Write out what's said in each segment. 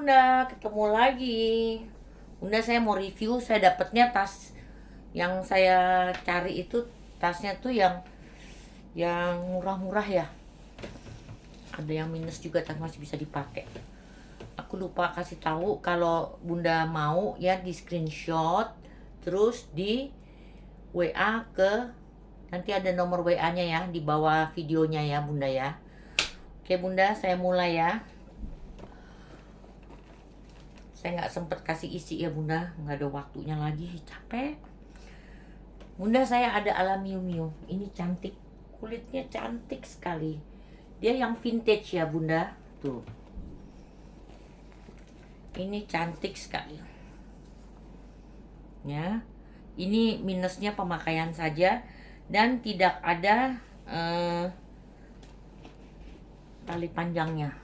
Bunda, ketemu lagi. Bunda, saya mau review. Saya dapatnya tas yang saya cari itu tasnya tuh yang murah-murah ya. Ada yang minus juga, tapi masih bisa dipakai. Aku lupa kasih tahu kalau Bunda mau ya di screenshot, terus di WA ke nanti ada nomor WA-nya ya di bawah videonya ya Bunda ya. Oke Bunda, saya mulai ya. Saya nggak sempet kasih isi ya Bunda, nggak ada waktunya lagi, capek. Bunda, saya ada aluminium, ini cantik, kulitnya cantik sekali. Dia yang vintage ya Bunda, tuh. Ini cantik sekali. Ya, ini minusnya pemakaian saja dan tidak ada tali panjangnya.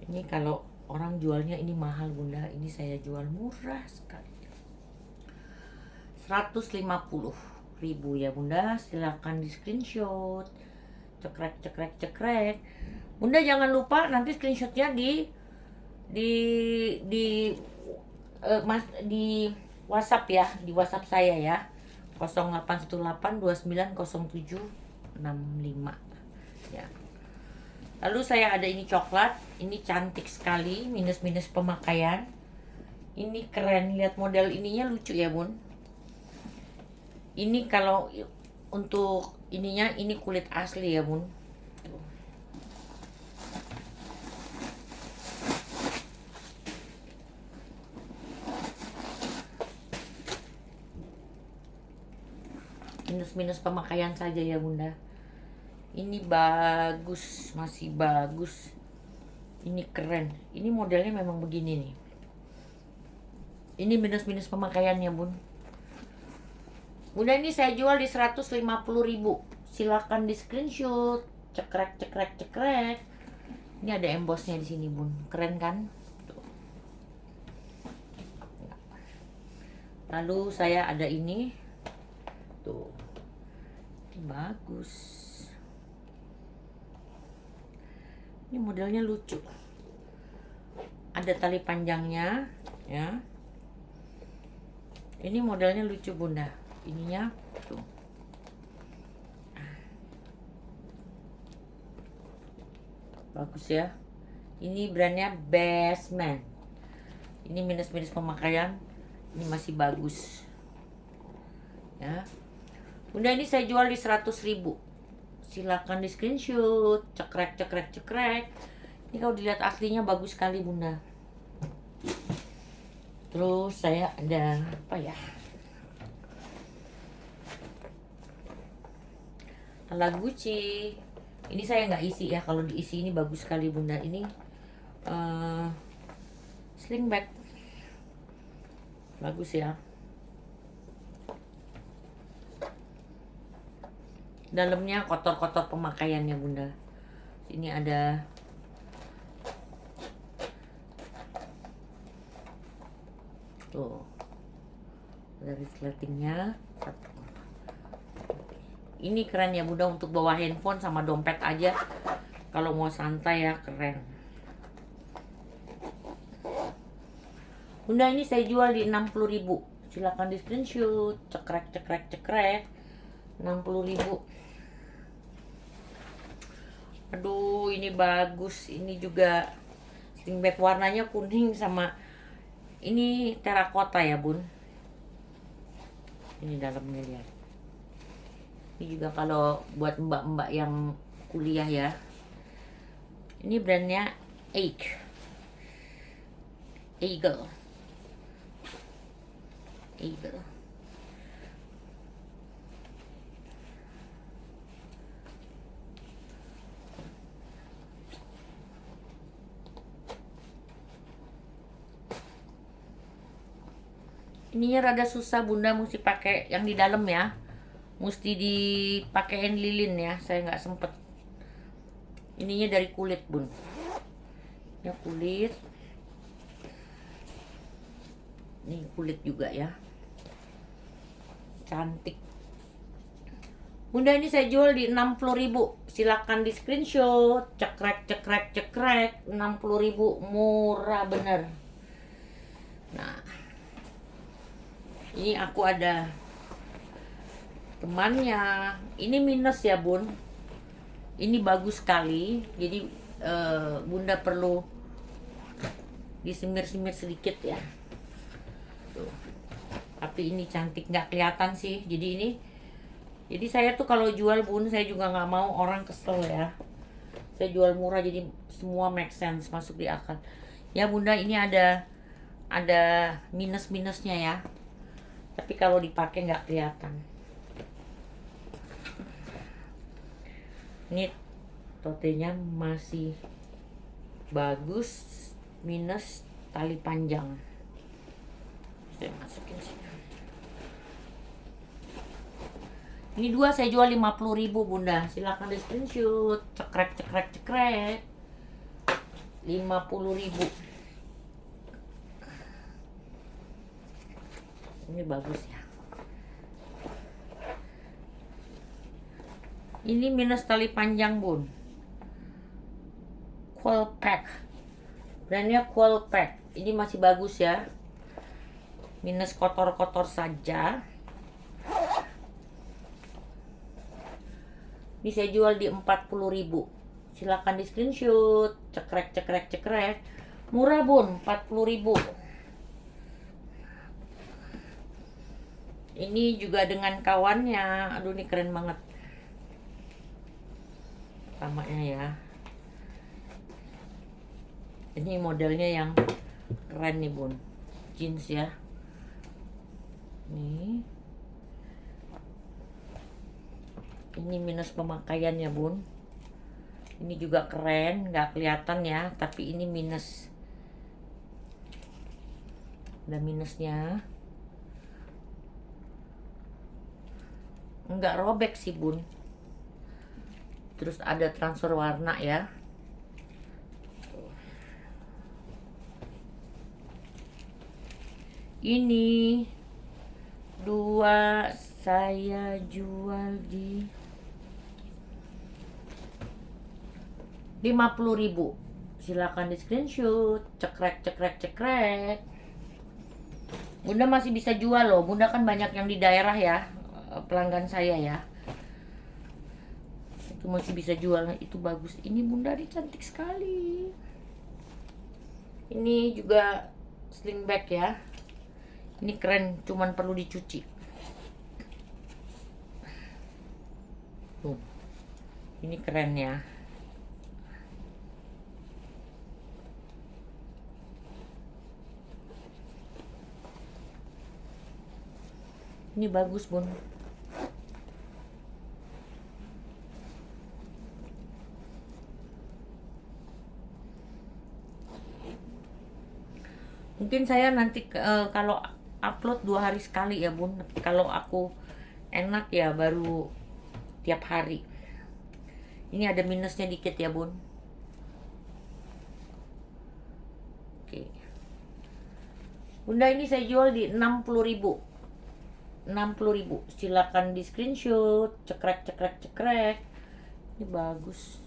Ini kalau orang jualnya ini mahal Bunda, ini saya jual murah sekali. 150.000 ya Bunda, silakan di screenshot. Cekrek cekrek cekrek. Bunda jangan lupa nanti screenshotnya di di WhatsApp ya, di WhatsApp saya ya. 0818290765 ya. Lalu saya ada ini coklat, ini cantik sekali, minus-minus pemakaian. Ini keren, lihat model ininya lucu ya Bun. Ini kalau untuk ininya, ini kulit asli ya Bun. Minus-minus pemakaian saja ya Bunda. Ini bagus, masih bagus. Ini keren. Ini modelnya memang begini nih. Ini minus-minus pemakaiannya Bun. Bunda, ini saya jual di 150.000. Silakan di screenshot. Cekrek cekrek cekrek. Ini ada embossnya di sini Bun. Keren kan? Tuh. Lalu saya ada ini. Tuh. Ini bagus. Ini modelnya lucu. Ada tali panjangnya ya. Ini modelnya lucu Bunda. Ininya tuh. Bagus ya. Ini brandnya Bassman. Ini minus-minus pemakaian. Ini masih bagus. Ya. Bunda, ini saya jual di 100.000. Silakan di screenshot. Cekrek cekrek cekrek. Ini kalau dilihat aslinya bagus sekali Bunda. Terus saya ada apa ya? Ala Gucci. Ini saya nggak isi ya. Kalau diisi ini bagus sekali Bunda. Ini sling bag. Bagus ya. Dalamnya kotor-kotor pemakaiannya Bunda. Sini ada tuh. Ada resletingnya. Ini keren ya Bunda, untuk bawa handphone sama dompet aja. Kalau mau santai ya, keren. Bunda, ini saya jual di 60.000. Silakan di screenshot. Cekrek cekrek cekrek. 60.000. Aduh, ini bagus. Ini juga sling bag, warnanya kuning sama ini terakota ya Bun. Ini dalamnya lihat. Ini juga kalau buat mbak-mbak yang kuliah ya. Ini brandnya Eagle. Ininya rada susah Bunda, mesti pakai yang di dalam ya. Mesti dipakein lilin ya, saya nggak sempet. Ininya dari kulit Bun. Ya kulit. Ini kulit juga ya. Cantik. Bunda ini saya jual di 60.000. Silakan di screenshot. Cekrek cekrek cekrek. 60.000, murah bener. Nah, ini aku ada temannya. Ini minus ya bun. Ini bagus sekali. Jadi bunda perlu disemir-semir sedikit ya. Tuh. Tapi ini cantik, nggak kelihatan sih. Jadi saya tuh kalau jual bun, saya juga nggak mau orang kesel ya. Saya jual murah jadi semua make sense, masuk di akal. Ya bunda, ini ada minus-minusnya ya. Tapi kalau dipakai nggak kelihatan. Ini totenya masih bagus, minus tali panjang. Saya masukin sini. Ini dua saya jual 50.000 bunda. Silakan di screenshot. Cekrek cekrek cekrek. 50.000. Ini bagus ya. Ini minus tali panjang bun. Coolpack. Brandnya Coolpack. Ini masih bagus ya. Minus kotor-kotor saja. Ini saya jual di 40.000. Silakan di screenshot. Cekrek cekrek cekrek. Murah bun, 40.000. Ini juga dengan kawannya. Aduh, ini keren banget. Tamanya ya. Ini modelnya yang keren nih bun. Jeans ya. Nih. Ini minus pemakaian ya bun. Ini juga keren, nggak kelihatan ya, tapi ini minus. Ada minusnya. Nggak robek sih bun. Terus ada transfer warna ya. Ini dua saya jual di 50.000. Silakan di screenshot. Cekrek cekrek cekrek. Bunda masih bisa jual loh. Bunda kan banyak yang di daerah ya, pelanggan saya ya. Itu masih bisa jual. Itu bagus. Ini bunda, ini cantik sekali. Ini juga sling bag ya. Ini keren, cuman perlu dicuci. Tuh. Ini keren ya. Ini bagus bun. Mungkin saya nanti kalau upload 2 hari sekali ya bun. Kalau aku enak ya baru tiap hari. Ini ada minusnya dikit ya bun. Oke. Bunda, ini saya jual di 60.000. 60.000. Silakan di screenshot. Cekrek cekrek cekrek. Ini bagus.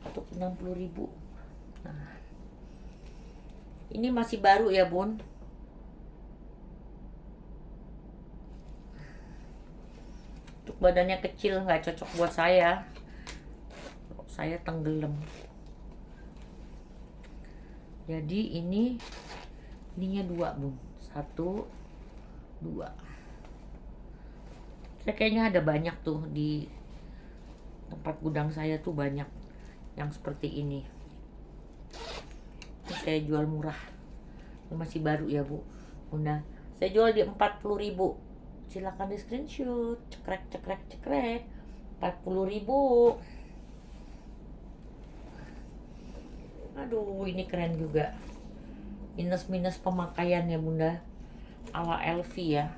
Untuk 60.000. Nah. Ini masih baru ya bun. Untuk badannya kecil, nggak cocok buat saya. Saya tenggelam. Jadi ininya 2 bun. 1, 2. Saya kayaknya ada banyak tuh di tempat gudang saya tuh, banyak yang seperti ini. Ini saya jual murah. Ini masih baru ya bu. Bunda, saya jual di 40.000. Silakan di screenshot. Cekrek cekrek cekrek. 40.000. Aduh, ini keren juga. Minus pemakaian ya bunda. Ala LV ya.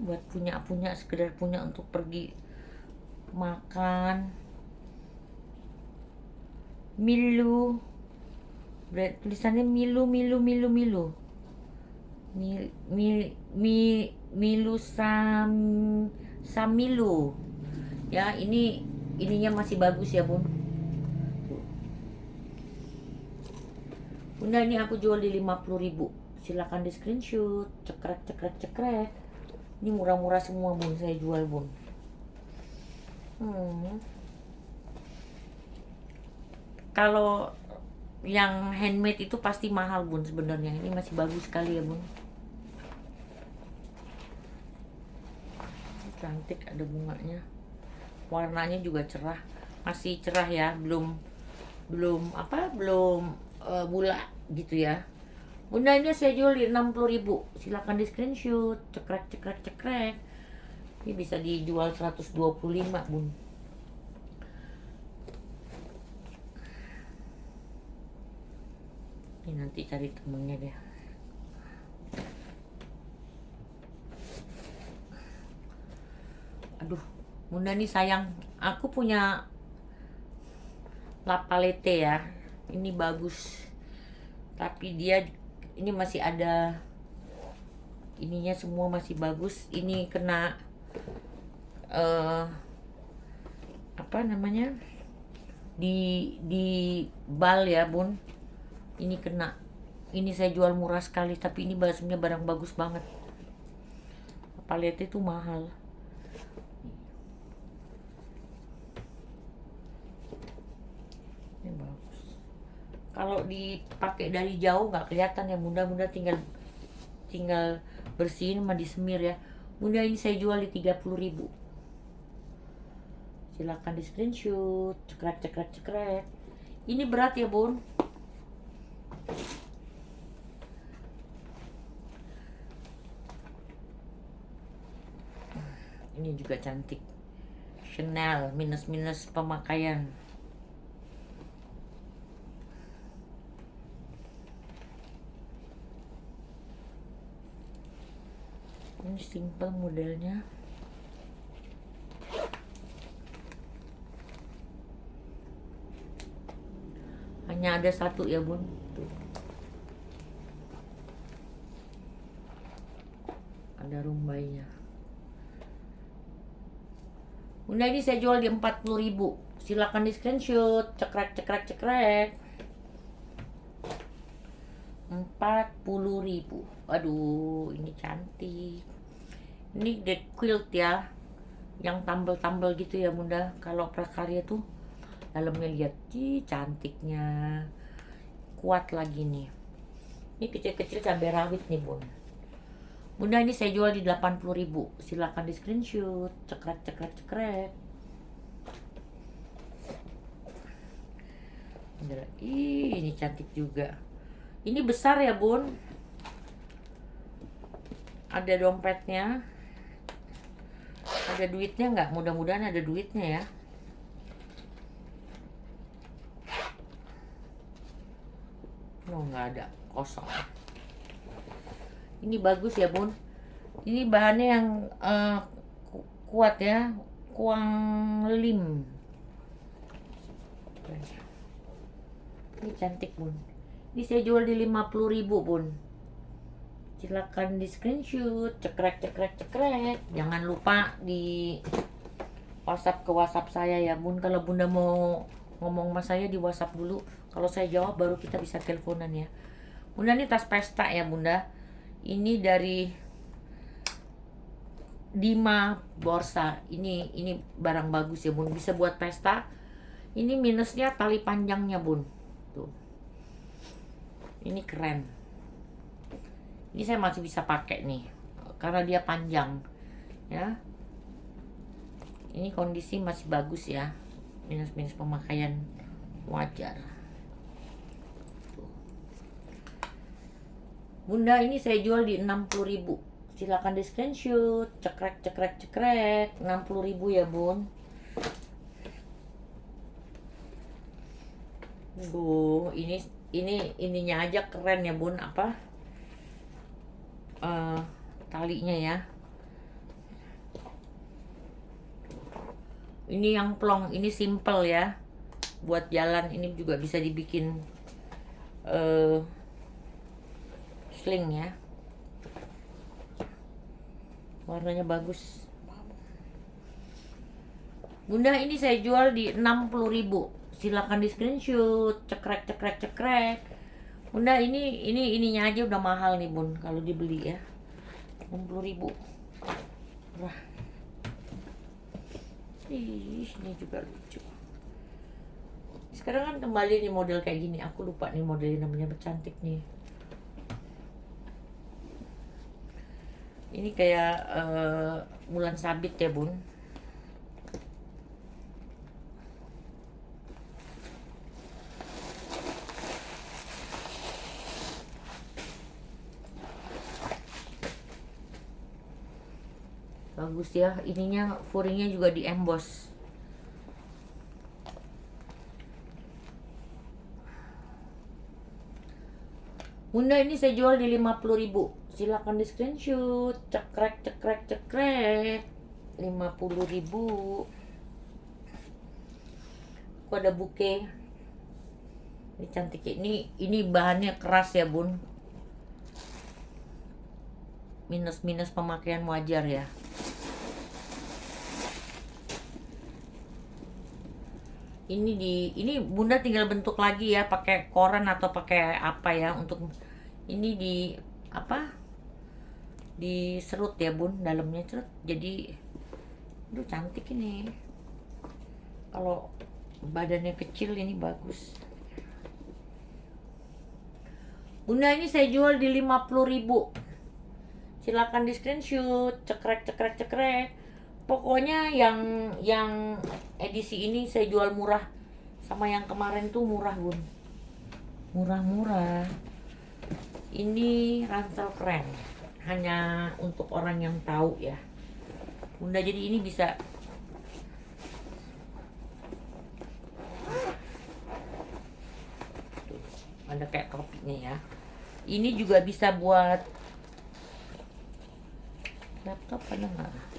Buat punya sekedar punya untuk pergi makan. Milu. Tulisannya Milu. Mi, mi, Milu Samilu. Ya, ininya masih bagus ya, Bun. Bunda, ini aku jual di 50.000. Silakan di screenshot. Cekrek cekrek cekrek. Ini murah-murah semua, Bun, saya jual, Bun. Kalau yang handmade itu pasti mahal, Bun, sebenarnya. Ini masih bagus sekali ya, Bun. Cantik, ada bunganya. Warnanya juga cerah. Masih cerah ya, belum bulat gitu ya. Bunda, ini saya jual di 60.000. Silakan di screenshot. Cekrek cekrek cekrek. Ini bisa dijual 125, Bun. Ini nanti cari temennya deh. Aduh, Bunda, nih sayang. Aku punya lapalete ya. Ini bagus. Tapi dia ini masih ada ininya, semua masih bagus. Ini kena apa namanya? Di bal ya, Bun. Ini kena. Ini saya jual murah sekali, tapi ini sebenarnya barang bagus banget. Lapalete itu mahal. Ini bagus. Kalau dipakai dari jauh nggak kelihatan ya, Bunda. Bunda tinggal bersihin sama disemir ya. Bunda, ini saya jual di 30.000. Silakan di screenshot. Cekrek cekrek cekrek. Ini berat ya, Bun. Ini juga cantik. Chanel minus pemakaian. Ini simple modelnya. Hanya ada satu ya, Bun. Tuh. Ada rumbainya. Bunda, ini saya jual di 40.000. Silakan di screenshot. Cekrek cekrek cekrek. 40.000. Aduh, ini cantik. Ini the quilt ya, yang tambel-tambel gitu ya, Bunda. Kalau prakarya tuh dalamnya, lihat, cantiknya, kuat lagi nih. Ini kecil-kecil cabai rawit nih, Bun. Bunda, ini saya jual di 80.000. Silakan di screenshot. Cekrek cekrek cekrek. Ini cantik juga. Ini besar ya, Bun. Ada dompetnya. Ada duitnya nggak? Mudah-mudahan ada duitnya ya. Oh, nggak ada, kosong. Ini bagus ya, Bun. Ini bahannya yang kuat ya, kuang lim. Ini cantik, Bun. Ini saya jual di 50.000, Bun. Silakan di screenshot. Cekrek cekrek cekrek. Jangan lupa di WhatsApp ke WhatsApp saya ya, Bun. Kalau Bunda mau ngomong sama saya di WhatsApp dulu. Kalau saya jawab baru kita bisa teleponan ya. Bunda, ini tas pesta ya, Bunda. Ini dari Dima Borsa. Ini barang bagus ya, Bun. Bisa buat pesta. Ini minusnya tali panjangnya, Bun. Tuh. Ini keren. Ini saya masih bisa pakai nih karena dia panjang ya. Ini kondisi masih bagus ya, minus pemakaian wajar. Tuh. Bunda, ini saya jual di 60.000. Silakan di screenshot. Cekrek cekrek cekrek. 60.000 ya, Bun. Ininya aja keren ya, Bun. Apa? Talinya ya. Ini yang plong, ini simple ya. Buat jalan ini juga bisa dibikin sling ya. warnanya bagus. Bunda, ini saya jual di 60.000. Silakan di screenshot. Cekrek cekrek cekrek. Bunda, ini ininya aja udah mahal nih bun kalau dibeli ya. 60.000. Wah. Ih, ini juga lucu. Sekarang kan kembali nih model kayak gini. Aku lupa nih modelnya, namanya cantik nih. Ini kayak bulan sabit ya bun. Bagus ya, ininya furingnya juga di emboss. Bunda, ini saya jual di 50.000. Silakan di screenshot. Cekrek cekrek cekrek. 50.000. Aku ada bouquet. Ini cantik. Ini bahannya keras ya bun. Minus pemakaian wajar ya. Ini bunda tinggal bentuk lagi ya, pakai koran atau pakai apa ya, untuk ini di apa, diserut ya bun, dalamnya cerut, jadi aduh cantik ini. Kalau badannya kecil ini bagus. Bunda, ini saya jual di 50.000. Silakan di screenshot. Cekrek cekrek cekrek. Pokoknya yang edisi ini saya jual murah, sama yang kemarin tuh murah bun, murah. Ini ransel keren, hanya untuk orang yang tahu ya bunda. Jadi ini bisa tuh, ada kayak topinya ya. Ini juga bisa buat laptop, ada nggak?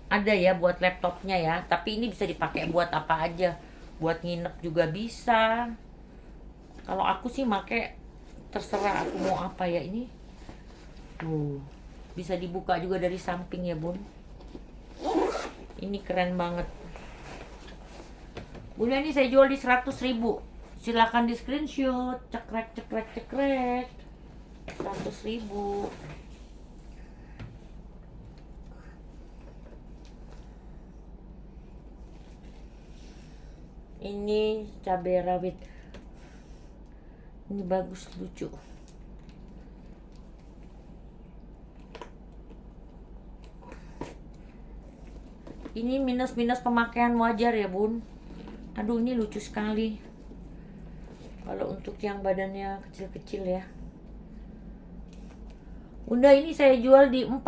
Ada ya buat laptopnya ya, tapi ini bisa dipakai buat apa aja, buat nginep juga bisa. Kalau aku sih make, terserah aku mau apa ya. Ini tuh bisa dibuka juga dari samping ya bun. Ini keren banget bunda. Ini saya jual di 100.000. Silakan di screenshot. Cekrek cekrek cekrek. 100.000. Ini cabai rawit, ini bagus, lucu. Ini minus pemakaian wajar ya bun. Aduh ini lucu sekali. Kalau untuk yang badannya kecil-kecil ya bunda, ini saya jual di 40.000.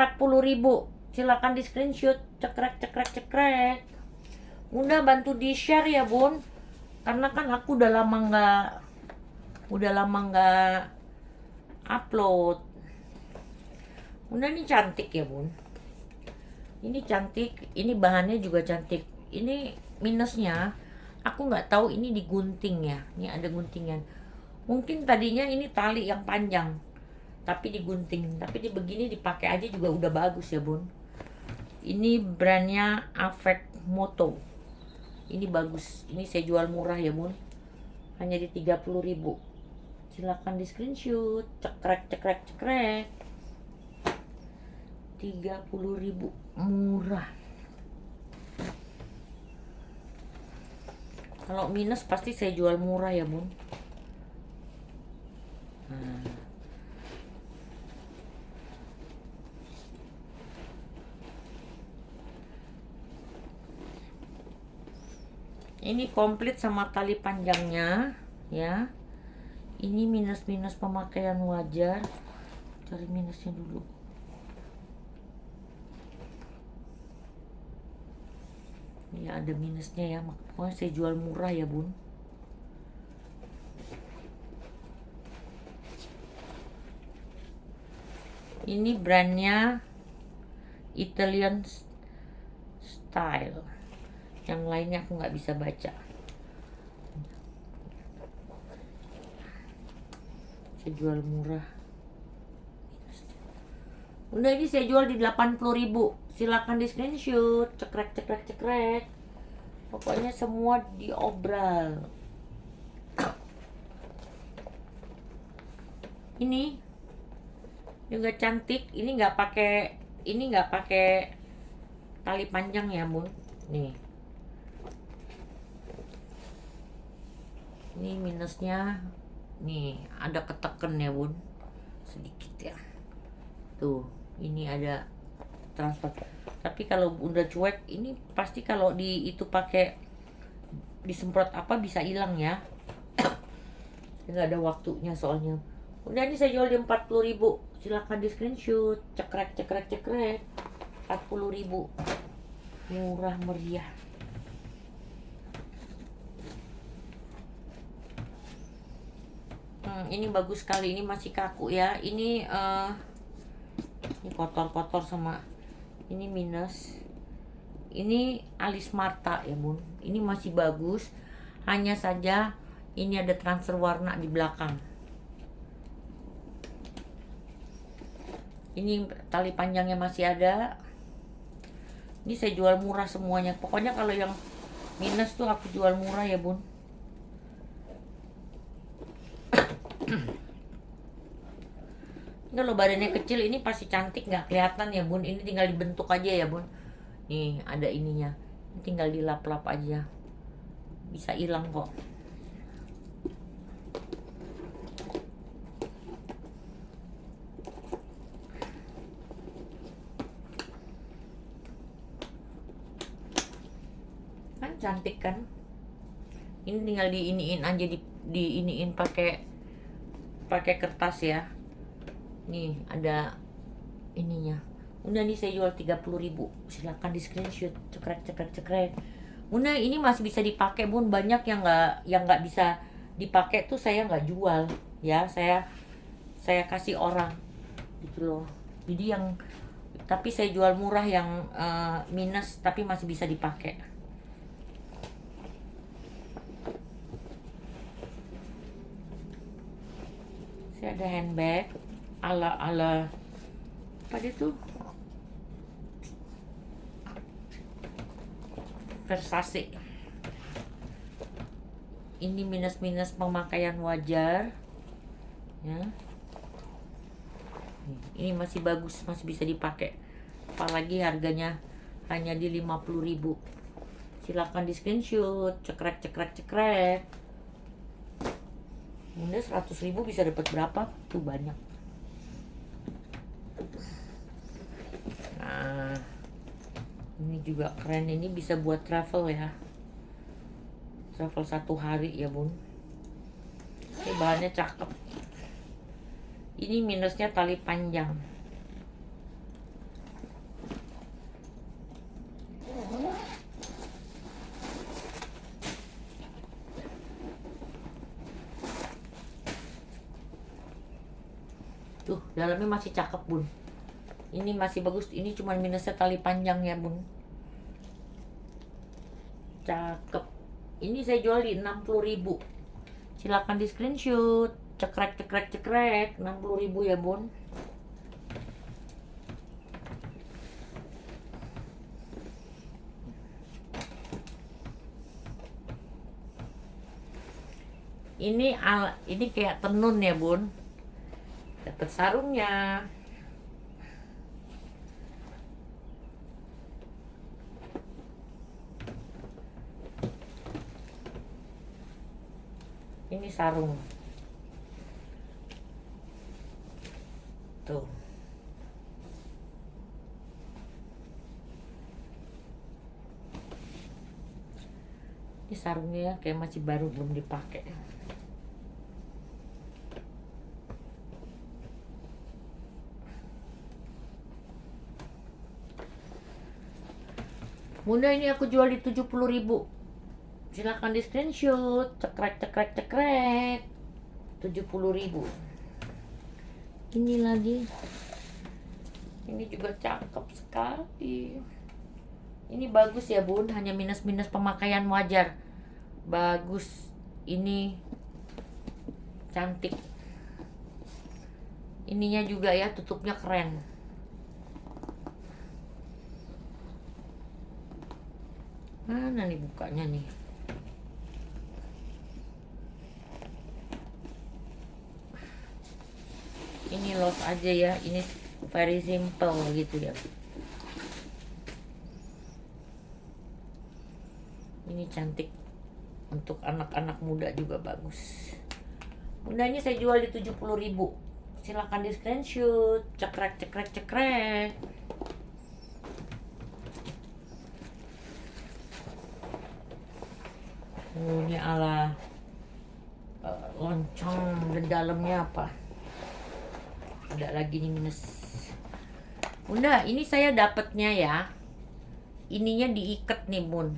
Silakan di screenshot. Cekrek cekrek cekrek. Bunda, bantu di share ya bun, karena kan aku udah lama nggak upload. Bunda, ini cantik ya bun, ini cantik, ini bahannya juga cantik. Ini minusnya aku nggak tahu ini digunting ya, ini ada guntingan. Mungkin tadinya ini tali yang panjang tapi digunting, tapi begini dipakai aja juga udah bagus ya bun. Ini brandnya Avek Moto. Ini bagus, ini saya jual murah ya bun, hanya di 30.000. Silakan di screenshot. Cekrek cekrek cekrek. 30.000, murah. Kalau minus pasti saya jual murah ya bun. Nah. Ini komplit sama tali panjangnya ya. Ini minus pemakaian wajar. Cari minusnya dulu. Ya ada minusnya ya, makanya saya jual murah ya bun. Ini brandnya Italian Style. Yang lainnya aku nggak bisa baca. Saya jual murah. Udah, ini saya jual di 80.000. Silakan di screenshot. Cekrek cekrek cekrek. Pokoknya semua diobral. Ini juga cantik. Ini nggak pakai tali panjang ya, Bun. Nih. Ini minusnya. Nih, ada keteken ya, Bun. Sedikit ya. Tuh, ini ada transfer. Tapi kalau udah cuek, ini pasti kalau itu pakai disemprot apa bisa hilang ya. Nggak ada waktunya soalnya. Udah, ini saya jual di 40.000. Silahkan di screenshot. Cekrek cekrek cekrek. 40.000. Murah meriah. Ini bagus sekali. Ini masih kaku ya. Ini kotor-kotor sama ini minus. Ini alis Marta ya, Bun. Ini masih bagus. Hanya saja ini ada transfer warna di belakang. Ini tali panjangnya masih ada. Ini saya jual murah semuanya. Pokoknya kalau yang minus tuh aku jual murah ya, Bun. Kalau badannya kecil ini pasti cantik, nggak kelihatan ya, Bun. Ini tinggal dibentuk aja ya, Bun. Nih ada ininya. Ini tinggal dilap-lap aja. Bisa hilang kok. Kan cantik kan? Ini tinggal diiniin aja, diiniin pakai kertas ya. Nih ada ininya. Udah, nih saya jual 30.000. Silakan di screenshot. Cekrek cekrek cekrek. Bunda, ini masih bisa dipakai, Bun. Banyak yang nggak bisa dipakai tuh saya nggak jual ya. Saya kasih orang gitu loh. Jadi tapi saya jual murah yang minus tapi masih bisa dipakai. Saya ada handbag ala apa dia tuh, Versace. Ini minus pemakaian wajar ya. Ini masih bagus, masih bisa dipakai. Apalagi harganya hanya di 50.000. Silakan di screenshot. Cekrek cekrek cekrek. Bunda 100.000 bisa dapat berapa? Tuh banyak. Nah, ini juga keren. Ini bisa buat travel ya. Travel 1 hari ya, Bun. Ini bahannya cakep. Ini minusnya tali panjang. Tuh, dalamnya masih cakep, Bun. Ini masih bagus. Ini cuma minusnya tali panjang ya, Bun. Cakep. Ini saya jual di 60.000. Silakan di screenshot. Cekrek cekrek cekrek. 60.000 ya, Bun. Ini kayak tenun ya, Bun. Dapat sarungnya. Ini sarung. Tuh. Ini sarungnya kayak masih baru, belum dipakai. Bunda, ini aku jual di 70.000. Silakan di screenshot. Cekrek cekrek cekrek. 70.000. Ini lagi. Ini juga cakep sekali. Ini bagus ya, Bun. Hanya minus pemakaian wajar. Bagus. Ini cantik. Ininya juga ya, tutupnya keren. Mana nih bukanya nih? Ini lost aja ya, ini very simple gitu ya. Ini cantik, untuk anak-anak muda juga bagus. Bunda, ini saya jual di 70.000. Silahkan di screenshot. Cekrek cekrek cekrek. Ini ala lonceng, dan dalamnya apa? Ada lagi nih minus. Bunda, ini saya dapatnya ya, ininya diikat nih bun,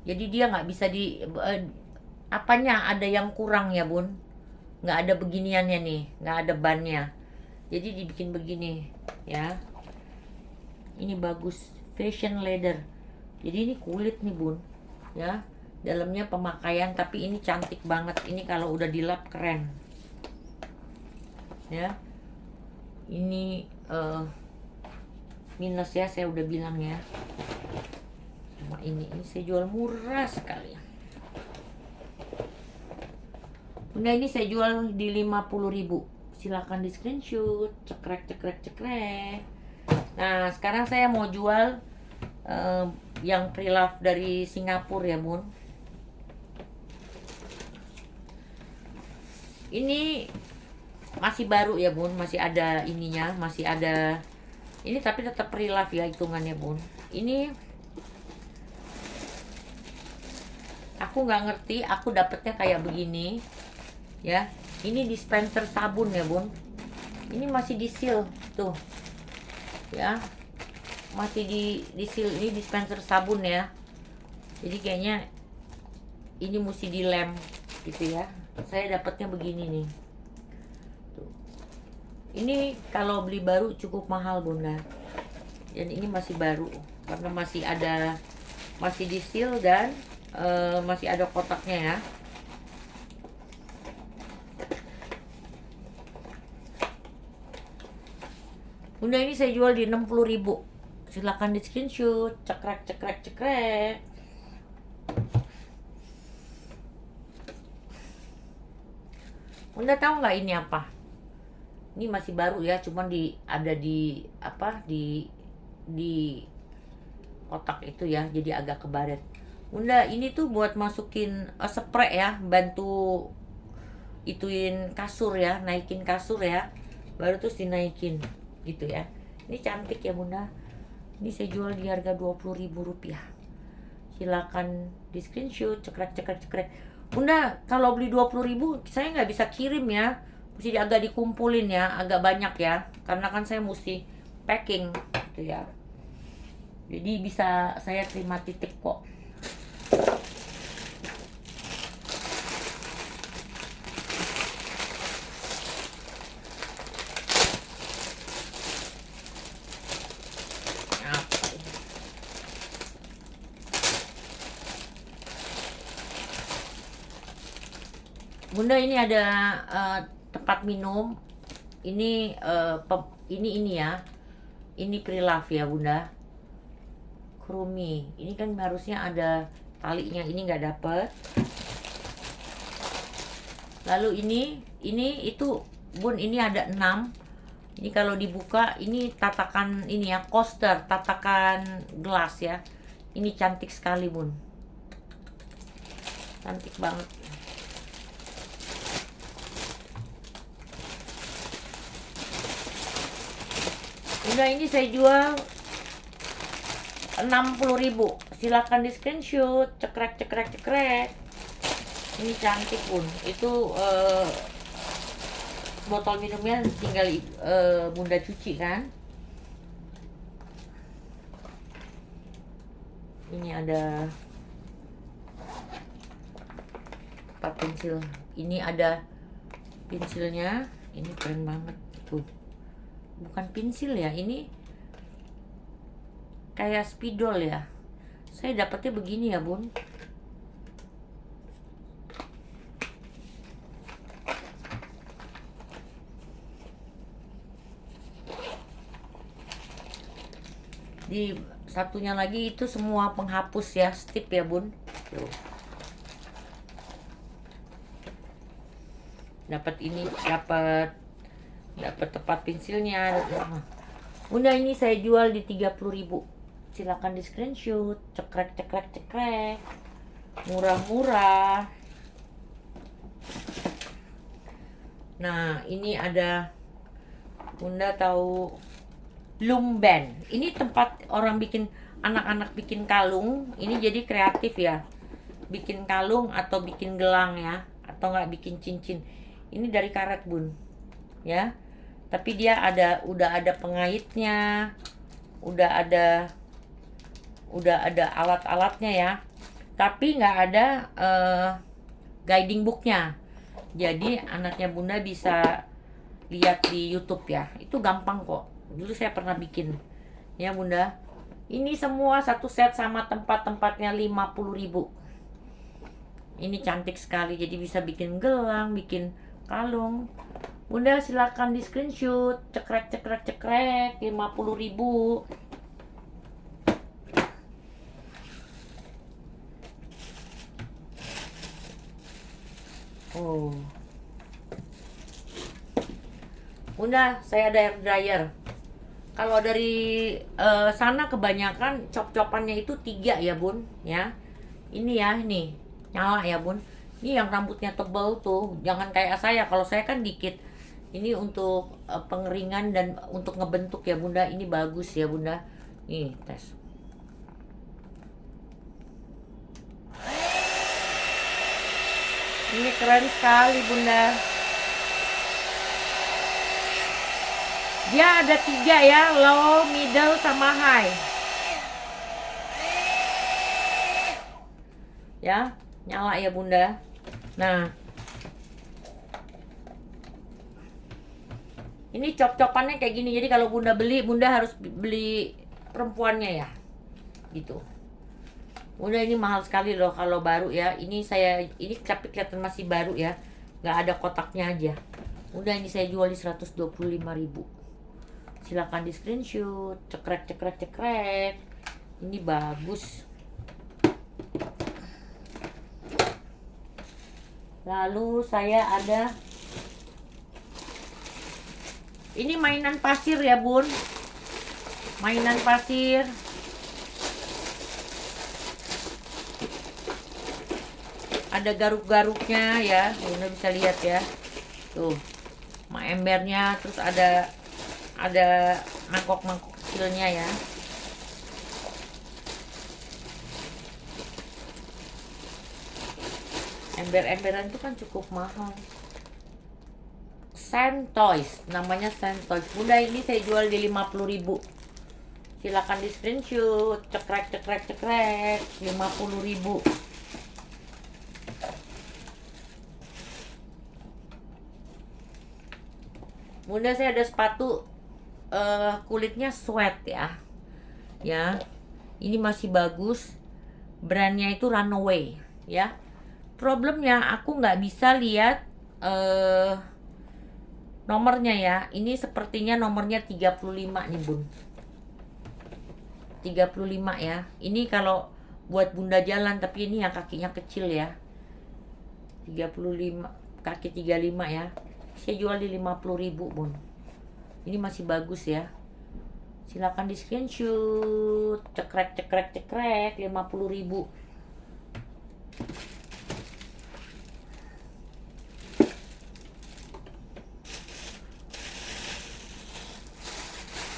jadi dia nggak bisa di apanya ada yang kurang ya bun, nggak ada beginiannya nih, nggak ada bannya, jadi dibikin begini ya. Ini bagus, fashion leather, jadi ini kulit nih bun ya, dalamnya pemakaian, tapi ini cantik banget. Ini kalau udah dilap keren ya. Ini minus ya, saya udah bilang ya. Sama ini saya jual murah sekali. Bunda, ini saya jual di 50.000. Silakan di screenshot. Cekrek cekrek cekrek. Nah, sekarang saya mau jual yang pre-love dari Singapura ya bun. Ini masih baru ya bun, masih ada ininya, masih ada ini, tapi tetap pre-love ya hitungannya bun. Ini aku nggak ngerti, aku dapetnya kayak begini ya. Ini dispenser sabun ya bun, ini masih di seal tuh ya, masih di seal. Ini dispenser sabun ya, jadi kayaknya ini mesti dilem gitu ya. Saya dapetnya begini nih. Ini kalau beli baru cukup mahal bunda, dan ini masih baru karena masih ada, masih di seal dan masih ada kotaknya ya. Bunda, ini saya jual di 60.000. Silakan di screenshot. Cekrek cekrek cekrek. Bunda tahu nggak ini apa? Ini masih baru ya, cuman ada di apa, di kotak itu ya, jadi agak kebaret. Bunda, ini tuh buat masukin spray ya, bantu ituin kasur ya, naikin kasur ya, baru terus dinaikin gitu ya. Ini cantik ya bunda. Ini saya jual di harga 20.000 rupiah. Silakan di screenshot. Cekrek cekrek cekrek. Bunda, kalau beli 20.000 saya nggak bisa kirim ya, mesti agak dikumpulin ya, agak banyak ya, karena kan saya mesti packing gitu ya. Jadi bisa saya terima titip kok. Bunda, ini ada tempat minum. Ini ini ya. Ini pre-love ya bunda. Krumi. Ini kan harusnya ada talinya, ini nggak dapet. Lalu ini itu bun, ini ada 6. Ini kalau dibuka, ini tatakan ini ya, coaster, tatakan gelas ya. Ini cantik sekali bun. Cantik banget. Udah, ini saya jual 60.000. Silakan di screenshot. Cekrek cekrek cekrek. Ini cantik pun. Itu botol minumnya tinggal bunda cuci kan. Ini ada apa, pensil. Ini ada pensilnya. Ini keren banget tuh. Bukan pensil ya, ini kayak spidol ya. Saya dapetnya begini ya bun. satunya lagi itu semua penghapus ya, stip ya bun. Tuh. Dapat ini, dapat tempat pensilnya. Bunda ini saya jual di 30.000. Silakan di screenshot. Cekrek cekrek cekrek. Murah-murah. Nah, ini ada, Bunda tahu Lumben. Ini tempat orang bikin, anak-anak bikin kalung. Ini jadi kreatif ya. Bikin kalung atau bikin gelang ya, atau nggak bikin cincin. Ini dari karet bun, ya. Tapi dia udah ada pengaitnya, udah ada alat-alatnya ya. Tapi nggak ada guiding booknya. Jadi anaknya bunda bisa lihat di YouTube ya. Itu gampang kok. Dulu saya pernah bikin, ya bunda. Ini semua satu set sama tempat-tempatnya 50.000. Ini cantik sekali. Jadi bisa bikin gelang, bikin kalung. Bunda silakan di screenshot. Cekrek cekrek cekrek 50.000. Oh. Bunda, saya ada air dryer. Kalau dari sana kebanyakan cop-copannya itu 3 ya bun, ya. Ini ya, nih nyala ya bun. Ini yang rambutnya tebal tuh, jangan kayak saya. Kalau saya kan dikit. Ini untuk pengeringan dan untuk ngebentuk ya bunda. Ini bagus ya bunda. Nih tes. Ini keren sekali bunda. Dia ada 3 ya, low, middle, sama high. Ya, nyala ya bunda. Nah, ini cop-copannya kayak gini. Jadi kalau bunda beli, bunda harus beli perempuannya ya, gitu. Bunda ini mahal sekali loh kalau baru ya. Ini tapi kelihatan masih baru ya, nggak ada kotaknya aja. Bunda ini saya jual di 125.000. Silakan di screenshot. Cekrek cekrek cekrek. Ini bagus. Lalu saya ada ini mainan pasir ya bun. Mainan pasir. Ada garuk-garuknya ya. Bunda bisa lihat ya. Tuh. Sama embernya, terus ada mangkok-mangkok kecilnya ya. Ember-emberan itu kan cukup mahal. Sand Toys, namanya Sand Toys. Bunda ini saya jual di 50.000. Silakan di screenshot. Cekrek cekrek cekrek 50.000. Bunda saya ada sepatu kulitnya sweat ya. Ya. Ini masih bagus. Brandnya itu Runaway ya. Problemnya aku nggak bisa lihat nomornya ya. Ini sepertinya nomornya 35 nih bun. 35 ya. Ini kalau buat bunda jalan, tapi ini yang kakinya kecil ya. 35, kaki 35 ya. Saya jual di 50.000 bun. Ini masih bagus ya. Silakan di screenshot. Cekrek cekrek cekrek 50.000.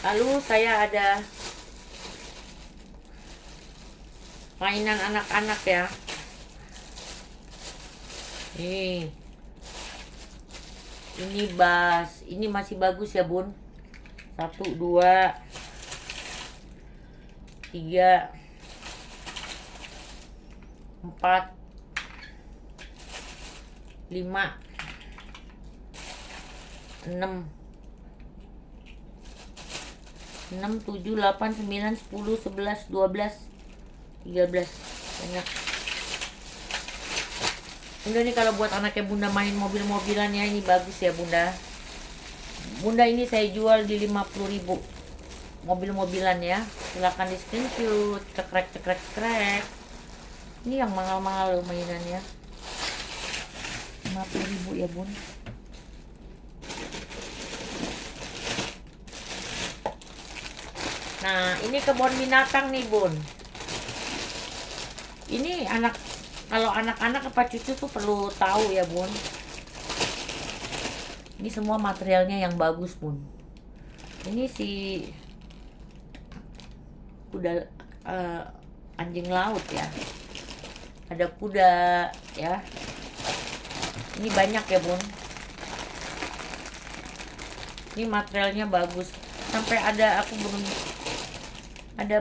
Lalu saya ada mainan anak-anak ya. Ini bas. Ini masih bagus ya bun. 1, 2, 3, 4, 5, 6, 7, 8, 9, 10, 11, 12, 13. Banyak. Bunda ini kalau buat anaknya bunda main mobil-mobilan ya, ini bagus ya bunda. Bunda ini saya jual di 50.000. mobil-mobilan ya. Silakan di screenshot. Cekrek cekrek cekrek. Ini yang mahal-mahal loh mainannya. 50.000 ya bun. Nah ini kebun binatang nih bun. Ini kalau anak-anak apa cucu tuh perlu tahu ya bun. Ini semua materialnya yang bagus bun. Ini si kuda anjing laut ya. Ada kuda ya. Ini banyak ya bun. Ini materialnya bagus. Sampai ada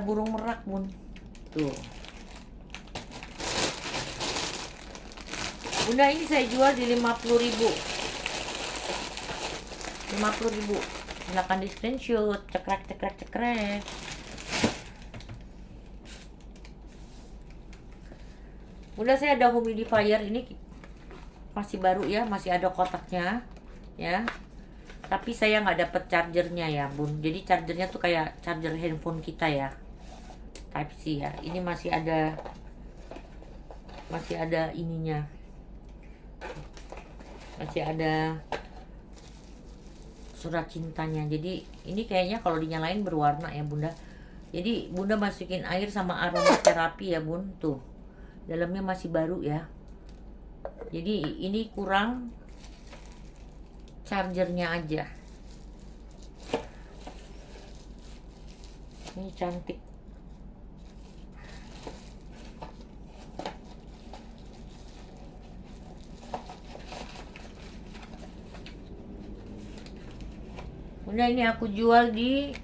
burung merak bun. Tuh. Bunda ini saya jual di 50.000. 50.000. Silakan di screenshot. Cekrek cekrek cekrek. Bunda saya ada humidifier ini masih baru ya, masih ada kotaknya ya. Tapi saya nggak dapet chargernya ya bun. Jadi chargernya tuh kayak charger handphone kita ya, Type C ya. Ini masih ada ininya, masih ada surat cintanya. Jadi ini kayaknya kalau dinyalain berwarna ya bunda. Jadi bunda masukin air sama aromaterapi ya bun. Tuh dalamnya masih baru ya. Jadi ini kurang chargernya aja. Ini cantik. Bunda ini aku jual di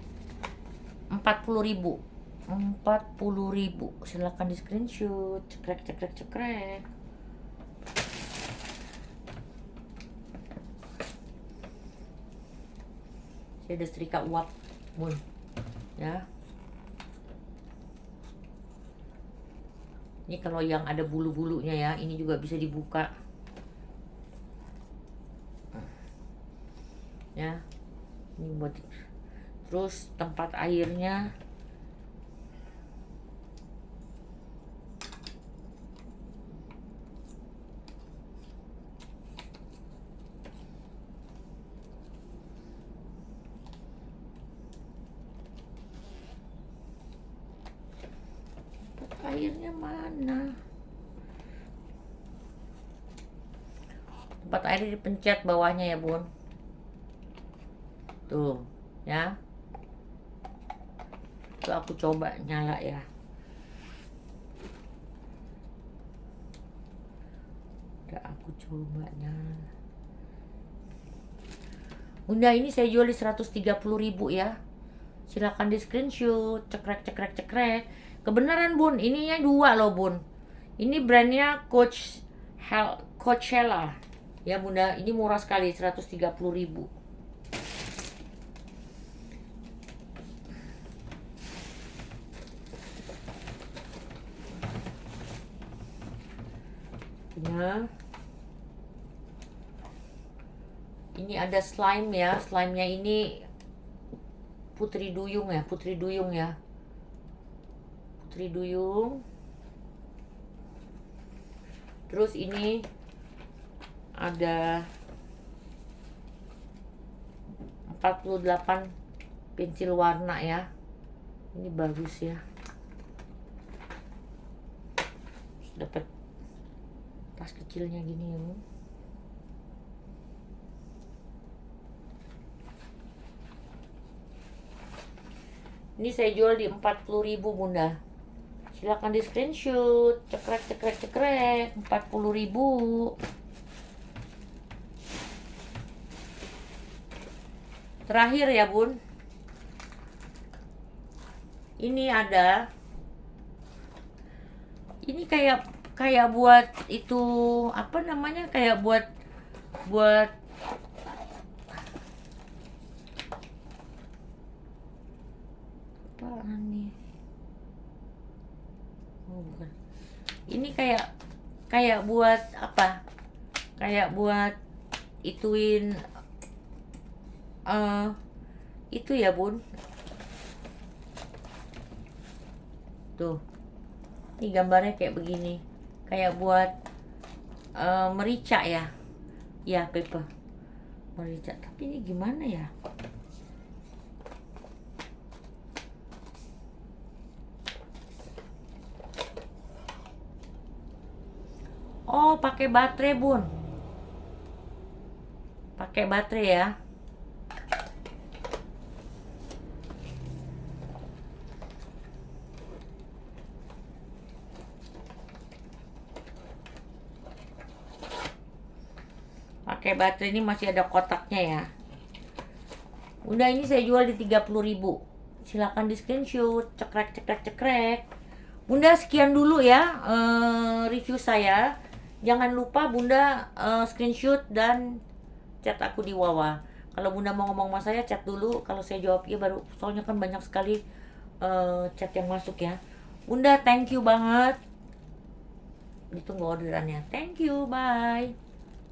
40.000. 40.000. Silakan di screenshot. Cekrek cekrek cekrek. Saya ada setrika uap bun ya. Ini kalau yang ada bulu-bulunya ya, ini juga bisa dibuka ya. Ini buat, terus tempat airnya mana? Tempat airnya dipencet bawahnya ya bun. Tuh ya. Tuh aku coba nyala ya. Udah aku coba nyala. Bunda ini saya jual di 130.000 ya. Silakan di screenshot. Cekrek cekrek cekrek. Kebenaran bun, ininya 2 loh bun. Ini brandnya Coachella ya bunda. Ini murah sekali, 130.000. Nah, ini ada slime ya. Slime-nya ini putri duyung ya. Putri duyung. Terus ini ada 48 pensil warna ya. Ini bagus ya. Dapat tas kecilnya gini ya. Ini saya jual di 40.000 bunda. Silakan di screenshot. Cekrek cekrek cekrek. 40.000. Terakhir ya bun. Ini ada. Ini kayak buat itu apa namanya? Kayak buat apaan nih? Oh bukan. Ini kayak buat apa? Kayak buat ituin itu ya bun. Tuh, ini gambarnya kayak begini, kayak buat merica ya. Ya, paper merica. Tapi ini gimana ya? Oh, pakai baterai, Bun. Pakai baterai ya. Pakai baterai, ini masih ada kotaknya ya. Udah, ini saya jual di 30.000. Silakan di screenshot, cekrek cekrek cekrek. Bunda sekian dulu ya review saya. Jangan lupa Bunda screenshot dan chat aku di Wawa. Kalau Bunda mau ngomong sama saya, chat dulu. Kalau saya jawab ya baru, soalnya kan banyak sekali chat yang masuk ya. Bunda thank you banget. Ditunggu orderannya. Thank you, bye.